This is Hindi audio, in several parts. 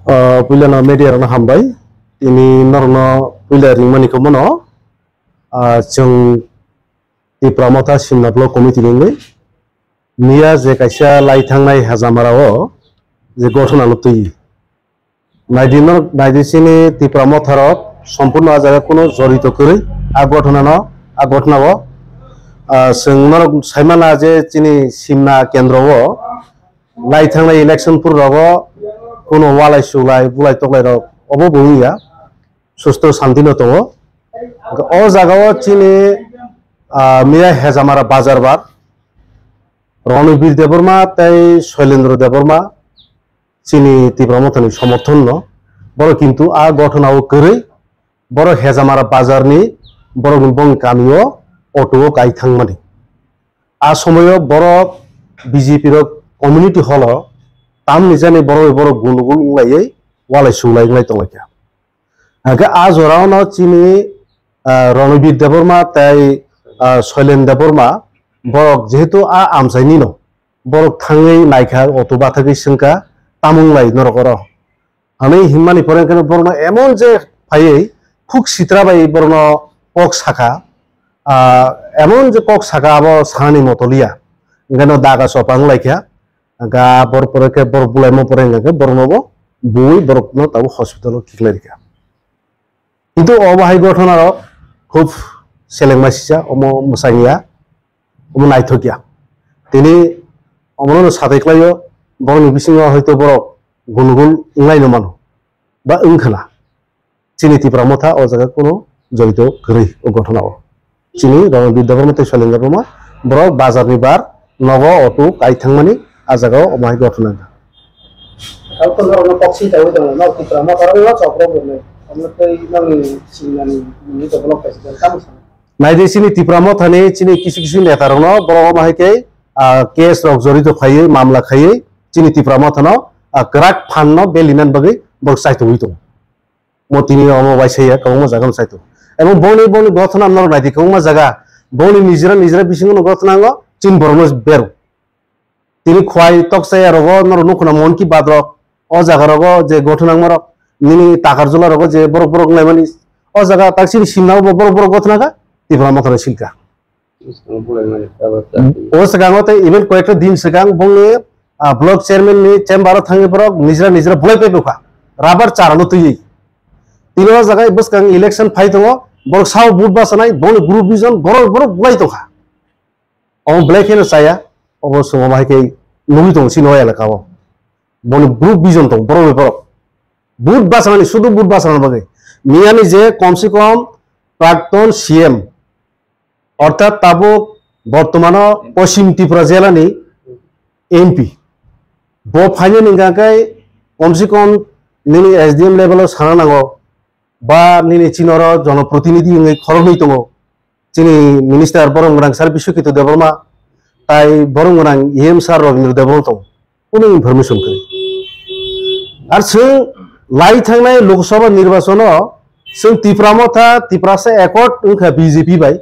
Puilana media rana hambai ini norno puila ringmani komono jeng di pramota simna blok committee ni niya je kaisa lai thangnai hajamarao je gotona lutui naidinor naidisini di pramotarot সম্পূর্ণ জায়গা কোনো জড়িত করে আগঠনাও जोंनर साइमाना जे चिनी सिमना केन्द्रओ लाई थांनाय इलेक्शन पुरावो कोनो वालाय सुलाय बुलाय तगलाय रक अबो बुंगिया सुस्थ शान्तिनो दङ ओ जागाव चिनी मिया हेजामारा बाजार बार रणबीर देबरमा तै शैलेन्द्र देबरमा चिनी तीव्रमथनि समर्थन न बरो किन्तु आ गठनाव करे बरो हेजामारा बाजारनि बरो गुनबं गामियो अटो गायथांमानि आ समयो बरो बीजेपी रो कम्युनिटी हल ताम निजानि बरो गुनगुन उलायै वालाय सुलायनाय दंलायखा आगे आ जरावनो चिनि रणबीर देबरमा तै शैलेन्द्र देबरमा बरो जेहेतु आ आमसायनि न बरो थाङै नायखा अटो बाथाखै संका तामुंलाय नरकर आनै हिमानि फरेंखनो बरनो एमन जे फायै खुक सित्राबाय बरनो पक साखा एमन जे पक साखा अब सानि मतलिया गनो दागा सपां लायखा गा बर परके बर बुलाय म परेंगे बरनोबो बुई बरकनो ताबो हस्पिटाल खिखलायरिका किन्तु अबाहाय गठनार खूब सेलेंमासिसा अमो मोसांगिया अमो नायथकिया तिनि अमनो साथैख्लायो बरनि बिसिङाव हयतो बर गुनगुन उंलायनो मानो बा ओंखोना चिनि तीव्रमथा अ जागा कोनो जड़ित गरै ओ गठनाव चिनि रणबीर देबरमा तै शैलेन्द्र देबरमा बर बाजारनि बार नव अटो गायथांमानि आ जागाव अमाय गठना पक्षी दङ न तीव्रमथा र चक्र गर्ने अमतै नङि सिंनानि नि डेभलप प्रेसिडेन्ट कामस नायदेसिनि तीव्रमथानि चिनि किसु नेतारन बर अमायकै केस रक जड़ित फायै मामला खायै चिनि तीव्रमथानो गराक फाननो बेलिनान बगै बर साइतो हुइतो मोतिनि अमो बायसैया कौमा जागाम साइतो एबं बनि गथना नर नायदि कौमा जागा बनि निजरा बिसिङनो गथनांगो चिन बरनो बेर तिनि खवाय तकसाया रगो नर नुखना मन की बाद्र अ जागा रगो जे गथनांग मर निनि ताकारजुला रगो जे बर नायमानि अ जागा ताकसिनि सिमनाव बर गथनागा तीव्रमथानो सिलका ओ सगांगते इवेन कयेकटा दिन सगां बंगे ब्लॉक चेयरमैन नि चेम्बर थांगे बर निजरा बुलाय पेबखा राबार चारानो तुयै तिनो जागा बसकां इलेक्शन फाइट दङ बर साव बुट बासनाय बन ग्रुप विजन बर बुलाय तखा अ ब्लैक हेन साया अबसो माहायकै नुइ दङ सिनो एलाकाव बन ग्रुप विजन दङ बर बुट बासनानि सुदु बुट बासनानि बगै मियानि जे कम से कम प्राक्तन सीएम अर्थात ताबो बर्तमान पश्चिम त्रिपुरा जिल्लानि एमपी बो फाइनो निगाकै कम से कम निनि एसडीएम लेवल साना नांगो बा निनि चिनर जनप्रतिनिधि इंगै खरनै दङ चिनि मिनिस्टार बरंगरां सार बिश्वकित देबरमा ताई बरंगरां एम सार रविन्द्र देबरम दङ कोनो इनफरमेशन करे आर जों लाई थांनाय लोकसभा निर्वाचन जों तीव्रमथा तीव्रासे एकट उनखा बीजेपी बाय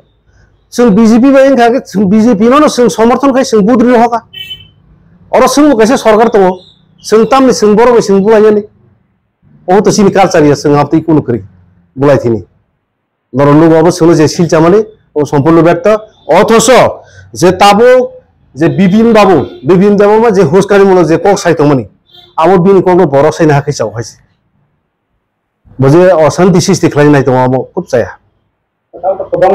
जों बीजेपी बाय उनखा जों बीजेपी नो जों समर्थन खाय जों बुद्रि हका और जों कैसे सरकार दङ जों तामनि जों बर जों बुलायनि ओ तो सिनि कालचारिया जों आपति कोनो करि बुलायथिनि नरनुबाबो सोलो जे सिलचामानि ओ सम्पूर्ण व्यक्त अथस जे ताबो जे बिपिन बाबु जे होसकारि मुल जे कक साइतमनि आबो बिन कोनो बर साइना हाखै चाव हाइसे बजे अशान्ति सृष्टि खालामनाय दङ आबो खूब जाया गोबां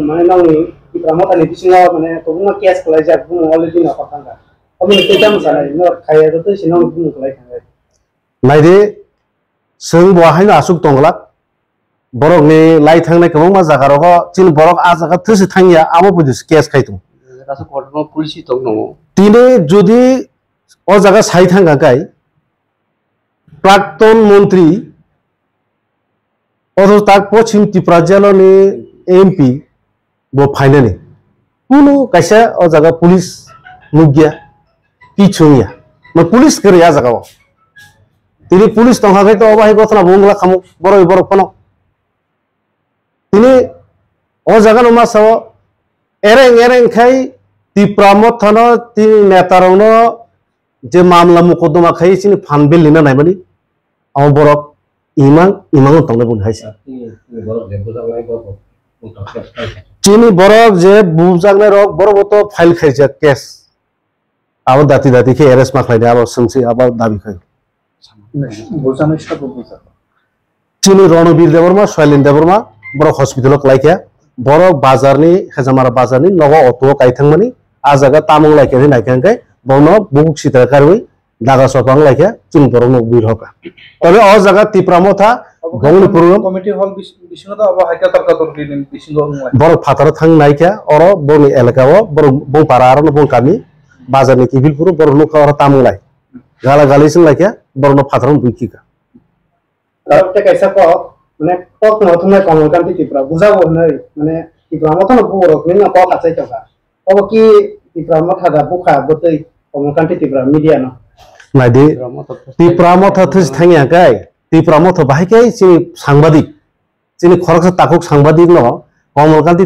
माने नावनि तीव्रमथानि बिसिङाव माने गोबां केस खालायजा बुङो अलरेडि न खथांगा अमि केजाम जानाय न खाया त सिनाव बुङो खालायखाङो नायदे जों बहायनो आसुक दंगला बरकनि लाई थांनाय गोबां जागाराव चिन बरक आ जागा थोसे थांगिया आबो बुदिस केस खायतो गासो कोर्टनो पुलिस दङ तिने जुदि अ जागा साइ थांगाकाय प्राक्तन मंत्री अथवा ताक पश्चिम त्रिपुरा जिल्लानि एमपी बो फाइनानि कुनु कैसे अ जागा पुलिस नुगिया पिछुनिया म पुलिस करे आ जागा तिनी पुलिस तंहाकै तो अबाहाय गथना बुंगला खामु बर फनो तिनी अ जागा नमा साव एरें खाय तीव्रमथानो तिनी नेतारनो जे मामला मुकदमा खाय चिनि फानबिल Leena नायमानि amo borok imang tongne bun haise chini borok je bujaknai rok borok to file khaijak case abo dati ke arrest ma khlaini abo sungsi abo dabi khai chini Ronobir Deborma Soilin Deborma borok hospital laikya borok bazarni Khajamara bazarni nogo auto kaithangmani a jaga tamung laikya ni naikangkai bono buk sita karwi daga sopang laikya chung borok no bir hoka tole o jaga Tipramotha gongni program committee হল বিশিংহ তো আবার হাইকা তর্কাতর দিলেন বিশিংহ borok phatar thang naikya oro boni elakao borok bong para aro bong kami bazarni kibilpur borok no kawara tamung lai gala galising laikya borok no phatar buikika একটা কাইসা কক মানে কক নতুন কমলকান্তি ত্রিপুরা বুঝাবো নাই মানে ত্রিপুরা মতো না বড় কিন্তু কক আছে টাকা ও কি ত্রিপুরা মতো দা বুখা বতই কমলকান্তি ত্রিপুরা মিডিয়া না নাইদি Tipramotha থিস থাঙ্গিয়া গাই Tipramotha বাহিকাই চিনি সাংবাদিক চিনি খরকসা তাকুক সাংবাদিক ন কমলকান্তি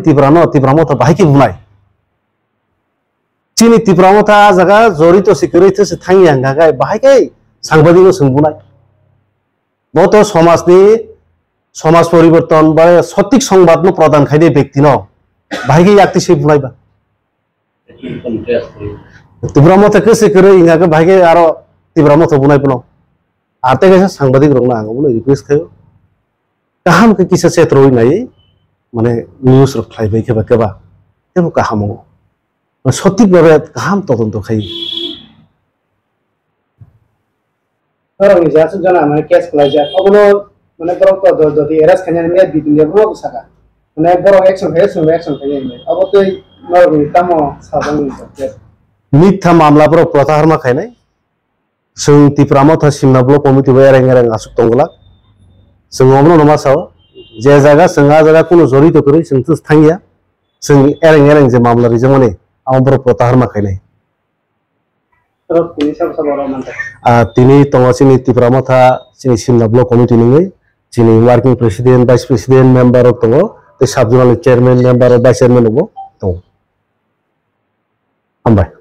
Tipramotha বাহিকি বুনাই চিনি Tipramotha জায়গা জড়িত সিকিউরিটি থাঙ্গিয়া গাই বাহিকাই সাংবাদিক সোংবুনাই বত সমাজ পরিবর্তন বা সঠিক সংবাদ প্রদান খাইদে ব্যক্তি ন বাহিকে একটি সে বুনাইবা Tipramotha কেসে করে ইঙ্গাকে বাহিকে আরো Tipramotha বুনাই পুনো আতে গেছে সাংবাদিক রং না আঙ্গুলো রিকোয়েস্ট খাইও কাহাম কে কিসে সেত্রই নাই মানে নিউজ রখাইবাই কেবা তেমন কাহাম সঠিক ভাবে কাহাম তদন্ত খাই ধরো নিজে আছে জানা মানে কেস খোলা যায় ওগুলো মানে বড় তো যদি এরাস খানে নিয়ে দিদিন দিয়ে বড় সাকা মানে বড় অ্যাকশন খাই অবতই নরবি তামো সাবন মিথ্যা মামলা পর প্রতারমা খাইনাই जों Tipramotha Simna Block Committee bai ereng asuk tonggla जों omno noma sao je jaga singa jaga kuno jorito kori जों tus thangia जों ereng je mamla rijamani amor protaharma khainai tini tongo chini Tipramotha chini Simna Block Committee ningai chini working president vice president member ok tongo te sub-zonal chairman member vice chairman obo tongo ambai